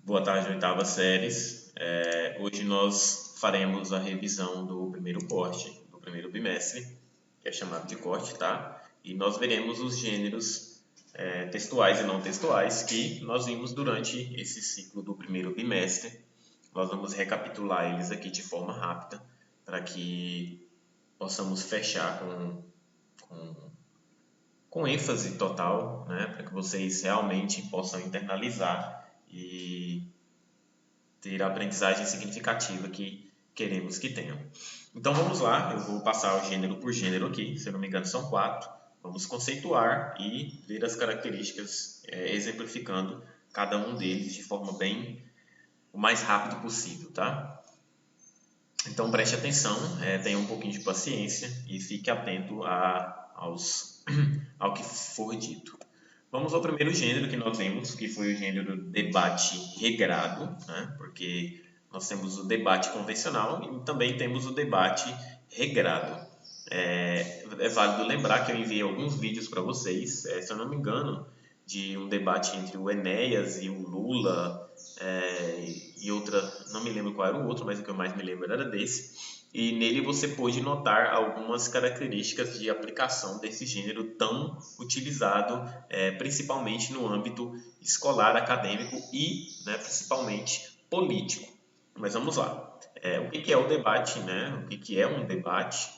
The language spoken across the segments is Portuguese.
Boa tarde, oitava séries. Hoje nós faremos a revisão do primeiro corte, do primeiro bimestre, que é chamado de corte, tá? E nós veremos os gêneros textuais e não textuais que nós vimos durante esse ciclo do primeiro bimestre. Nós vamos recapitular eles aqui de forma rápida, para que possamos fechar com ênfase total, né? Para que vocês realmente possam internalizar e ter a aprendizagem significativa que queremos que tenham. Então vamos lá, eu vou passar o gênero por gênero aqui, se eu não me engano são 4. Vamos conceituar e ver as características exemplificando cada um deles de forma o mais rápido possível, tá? Então preste atenção, tenha um pouquinho de paciência e fique atento ao que for dito. Vamos ao primeiro gênero que nós vimos, que foi o gênero debate regrado, né? Porque nós temos o debate convencional e também temos o debate regrado. É válido lembrar que eu enviei alguns vídeos para vocês, se eu não me engano, de um debate entre o Enéas e o Lula, e outra, não me lembro qual era o outro, mas o que eu mais me lembro era desse. E nele você pôde notar algumas características de aplicação desse gênero tão utilizado, principalmente no âmbito escolar, acadêmico e, principalmente, político. Mas vamos lá. O que é o debate, né? O que é um debate?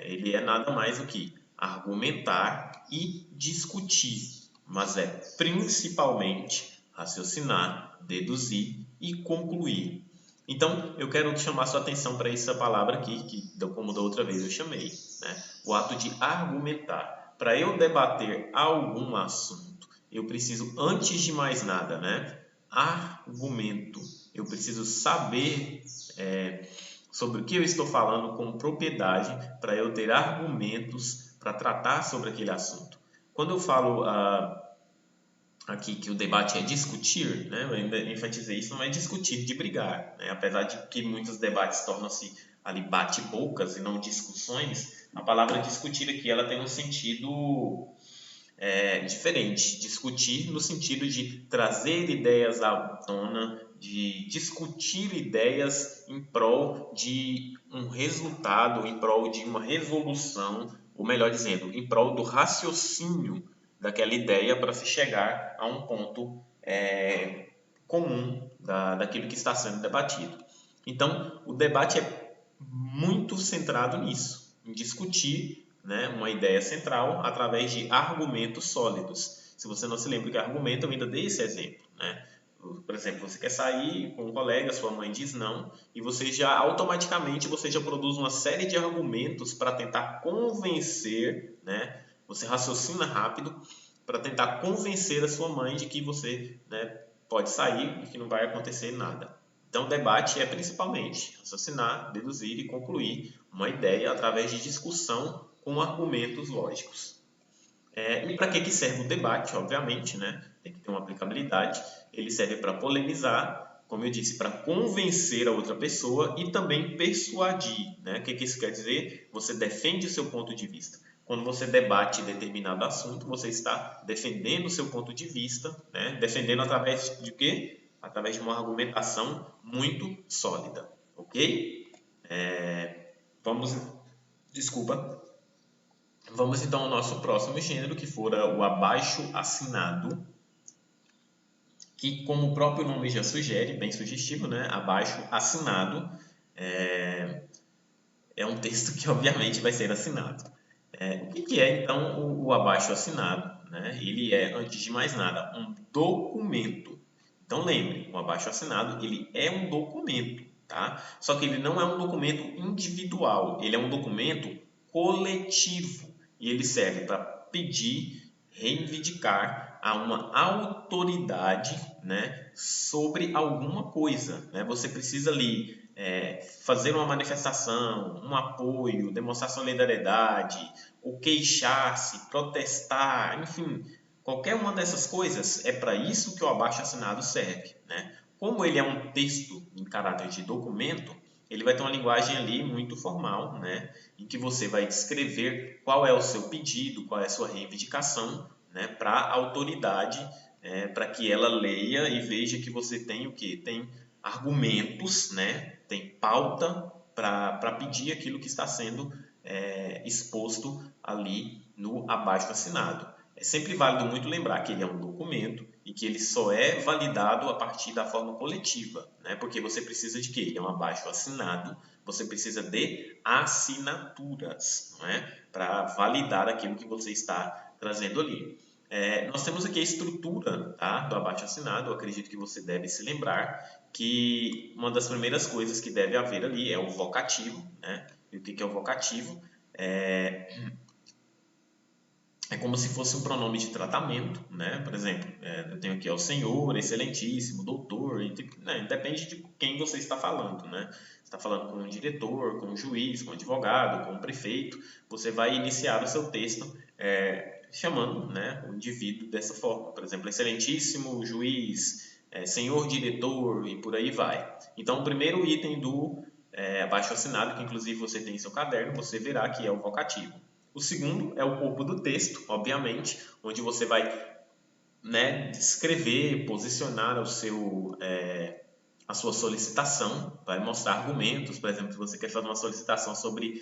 Ele é nada mais do que argumentar e discutir, mas é principalmente raciocinar, deduzir e concluir. Então, eu quero chamar sua atenção para essa palavra aqui, que como da outra vez eu chamei, né? O ato de argumentar. Para eu debater algum assunto, eu preciso, antes de mais nada, né? Argumento. Eu preciso saber sobre o que eu estou falando com propriedade para eu ter argumentos para tratar sobre aquele assunto. Quando eu falo aqui que o debate é discutir, né? Eu ainda enfatizei isso, não é discutir de brigar, né? Apesar de que muitos debates tornam-se ali bate-bocas e não discussões, a palavra discutir aqui ela tem um sentido diferente. Discutir no sentido de trazer ideias à tona, de discutir ideias em prol de um resultado, em prol de uma resolução, ou melhor dizendo, em prol do raciocínio daquela ideia para se chegar a um ponto comum daquilo que está sendo debatido. Então, o debate é muito centrado nisso, em discutir, né, uma ideia central através de argumentos sólidos. Se você não se lembra que argumento, eu ainda dei esse exemplo, né? Por exemplo, você quer sair com um colega, sua mãe diz não, e você já automaticamente produz uma série de argumentos para tentar convencer, né? Você raciocina rápido para tentar convencer a sua mãe de que você, né, pode sair e que não vai acontecer nada. Então, o debate é principalmente raciocinar, deduzir e concluir uma ideia através de discussão com argumentos lógicos. E para que serve o debate? Obviamente, né? Tem que ter uma aplicabilidade. Ele serve para polemizar, como eu disse, para convencer a outra pessoa e também persuadir, né? O que isso quer dizer? Você defende o seu ponto de vista. Quando você debate determinado assunto, você está defendendo o seu ponto de vista, né? Defendendo através de quê? Através de uma argumentação muito sólida, ok? Vamos então ao nosso próximo gênero, que fora o abaixo-assinado, que, como o próprio nome já sugere, bem sugestivo, né? Abaixo-assinado é um texto que obviamente vai ser assinado. O que é então o abaixo-assinado, né? Ele é, antes de mais nada, um documento. Então lembre, o abaixo-assinado ele é um documento, tá? Só que ele não é um documento individual, ele é um documento coletivo e ele serve para pedir, reivindicar a uma autoridade, né, sobre alguma coisa, né? Você precisa ali fazer uma manifestação, um apoio, demonstrar solidariedade, ou queixar-se, protestar, enfim, qualquer uma dessas coisas é para isso que o abaixo-assinado serve, né? Como ele é um texto em caráter de documento, ele vai ter uma linguagem ali muito formal, né? Em que você vai descrever qual é o seu pedido, qual é a sua reivindicação, né? Para a autoridade para que ela leia e veja que você tem o quê? Tem argumentos, né? Tem pauta para pedir aquilo que está sendo exposto ali no abaixo-assinado. É sempre válido muito lembrar que ele é um documento e que ele só é validado a partir da forma coletiva, né? Porque você precisa de quê? Ele é um abaixo-assinado, você precisa de assinaturas, não é? Para validar aquilo que você está trazendo ali. Nós temos aqui a estrutura, tá, do abaixo-assinado. Eu acredito que você deve se lembrar que uma das primeiras coisas que deve haver ali é o vocativo, né? E o que é o vocativo? É como se fosse um pronome de tratamento, né? Por exemplo, eu tenho aqui o senhor, excelentíssimo, doutor, né? Depende de quem você está falando, né? Você está falando com um diretor, com um juiz, com um advogado, com um prefeito, você vai iniciar o seu texto chamando, né, o indivíduo dessa forma. Por exemplo, excelentíssimo juiz, senhor diretor e por aí vai. Então, o primeiro item do abaixo-assinado, que inclusive você tem em seu caderno, você verá que é o vocativo. O segundo é o corpo do texto, obviamente, onde você vai, né, descrever, posicionar a sua solicitação, vai mostrar argumentos. Por exemplo, se você quer fazer uma solicitação sobre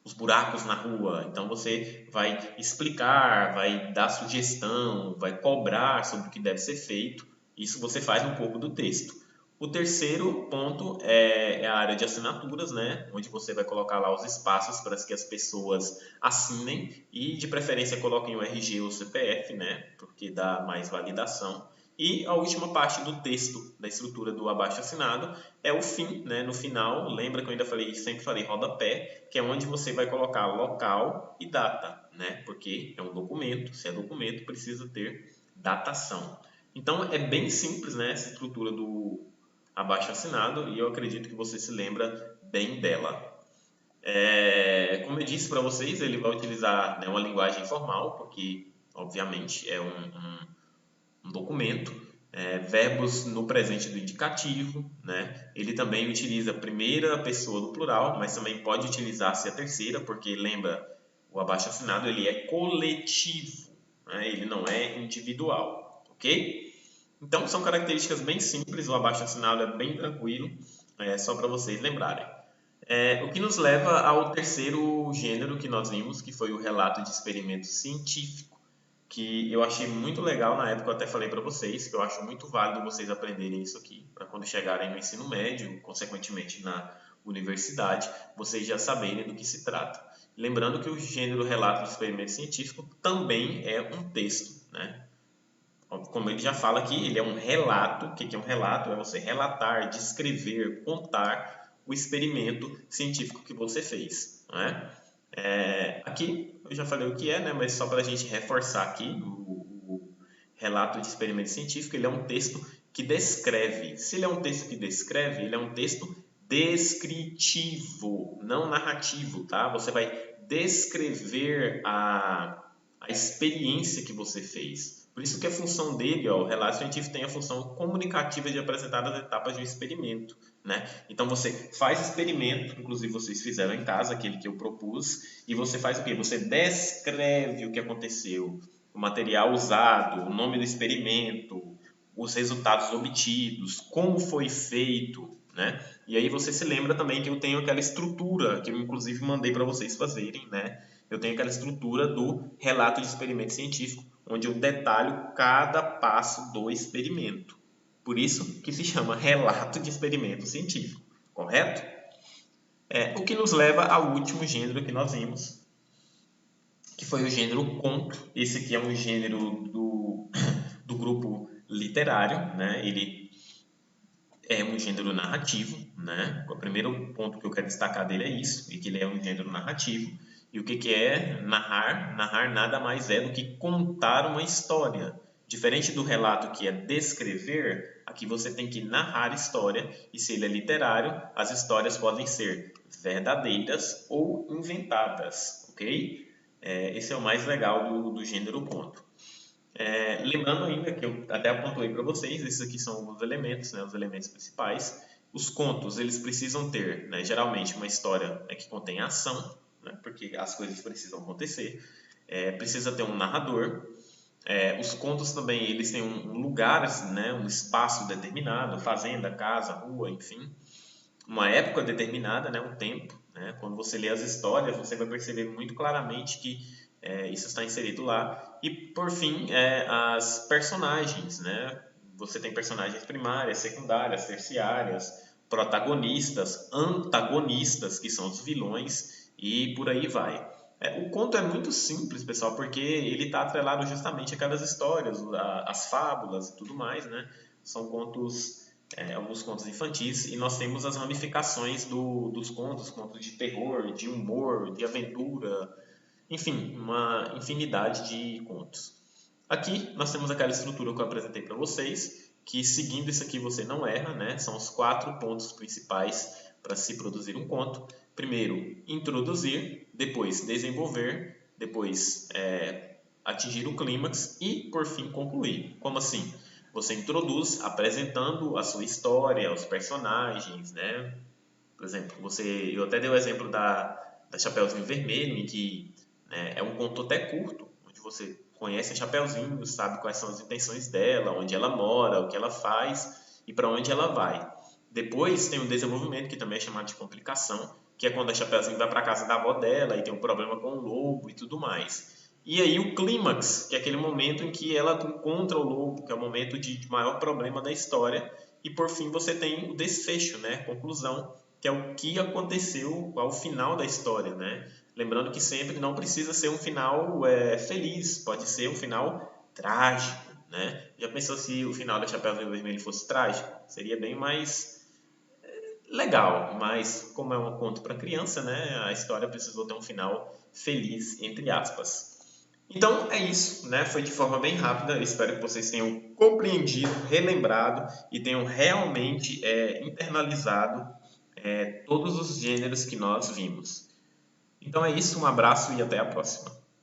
os buracos na rua, então você vai explicar, vai dar sugestão, vai cobrar sobre o que deve ser feito. Isso você faz no corpo do texto. O terceiro ponto é a área de assinaturas, né? Onde você vai colocar lá os espaços para que as pessoas assinem e, de preferência, coloquem o RG ou o CPF, né? Porque dá mais validação. E a última parte do texto, da estrutura do abaixo-assinado, é o fim, né? No final, lembra que eu ainda falei, sempre falei rodapé, que é onde você vai colocar local e data, né? Porque é um documento, se é documento, precisa ter datação. Então, é bem simples, né? Essa estrutura do abaixo-assinado e eu acredito que você se lembra bem dela. Como eu disse para vocês, ele vai utilizar, né, uma linguagem formal, porque, obviamente, é um documento, verbos no presente do indicativo, né? Ele também utiliza a primeira pessoa do plural, mas também pode utilizar-se a terceira, porque lembra, o abaixo-assinado ele é coletivo, né? Ele não é individual, ok? Então, são características bem simples, o abaixo-assinado é bem tranquilo, só para vocês lembrarem. O que nos leva ao terceiro gênero que nós vimos, que foi o relato de experimento científico, que eu achei muito legal na época, eu até falei para vocês, que eu acho muito válido vocês aprenderem isso aqui, para quando chegarem no ensino médio, consequentemente na universidade, vocês já saberem do que se trata. Lembrando que o gênero relato de experimento científico também é um texto, né? Como ele já fala aqui, ele é um relato. O que é um relato? É você relatar, descrever, contar o experimento científico que você fez. Não é? Aqui eu já falei o que é, né? Mas só para a gente reforçar aqui, o relato de experimento científico, ele é um texto que descreve. Se ele é um texto que descreve, ele é um texto descritivo, não narrativo, tá? Você vai descrever a experiência que você fez. Por isso que a função dele, ó, o relato científico tem a função comunicativa de apresentar as etapas de um experimento, né? Então você faz experimento, inclusive vocês fizeram em casa, aquele que eu propus, e você faz o quê? Você descreve o que aconteceu, o material usado, o nome do experimento, os resultados obtidos, como foi feito, né? E aí você se lembra também que eu tenho aquela estrutura que eu inclusive mandei para vocês fazerem, né? Eu tenho aquela estrutura do relato de experimento científico, onde eu detalho cada passo do experimento. Por isso que se chama relato de experimento científico, correto? O que nos leva ao último gênero que nós vimos, que foi o gênero conto. Esse aqui é um gênero do grupo literário, né? Ele é um gênero narrativo, né? O primeiro ponto que eu quero destacar dele é isso, e que ele é um gênero narrativo. E o que é narrar? Narrar nada mais é do que contar uma história. Diferente do relato que é descrever, aqui você tem que narrar história, e se ele é literário, as histórias podem ser verdadeiras ou inventadas, ok? Esse é o mais legal do gênero conto. Lembrando ainda que eu até apontei para vocês, esses aqui são os elementos, né, os elementos principais. Os contos, eles precisam ter, né, geralmente, uma história, né, que contém ação, né, porque as coisas precisam acontecer. Precisa ter um narrador, Os contos também, eles têm um lugar, né, um espaço determinado, fazenda, casa, rua, enfim, uma época determinada, né, um tempo. Né? Quando você lê as histórias, você vai perceber muito claramente que isso está inserido lá. E, por fim, as personagens. Né? Você tem personagens primárias, secundárias, terciárias, protagonistas, antagonistas, que são os vilões, e por aí vai. O conto é muito simples, pessoal, porque ele está atrelado justamente àquelas histórias, às fábulas e tudo mais, né? São contos, alguns contos infantis, e nós temos as ramificações dos contos, contos de terror, de humor, de aventura, enfim, uma infinidade de contos. Aqui nós temos aquela estrutura que eu apresentei para vocês, que seguindo isso aqui você não erra, né? São os 4 pontos principais para se produzir um conto. Primeiro, introduzir, depois desenvolver, depois atingir o clímax e, por fim, concluir. Como assim? Você introduz apresentando a sua história, os personagens, né? Por exemplo, eu até dei o exemplo da Chapeuzinho Vermelho, em que é um conto até curto, onde você conhece a Chapeuzinho, sabe quais são as intenções dela, onde ela mora, o que ela faz e para onde ela vai. Depois tem o desenvolvimento, que também é chamado de complicação, que é quando a Chapeuzinho vai para casa da avó dela e tem um problema com o lobo e tudo mais. E aí o clímax, que é aquele momento em que ela encontra o lobo, que é o momento de maior problema da história. E por fim você tem o desfecho, né? A conclusão, que é o que aconteceu ao final da história, né? Lembrando que sempre não precisa ser um final feliz, pode ser um final trágico, né? Já pensou se o final da Chapeuzinho Vermelho fosse trágico? Seria bem mais legal, mas como é um conto para criança, né? A história precisou ter um final feliz, entre aspas. Então é isso, né? Foi de forma bem rápida. Eu espero que vocês tenham compreendido, relembrado e tenham realmente internalizado todos os gêneros que nós vimos. Então é isso, um abraço e até a próxima.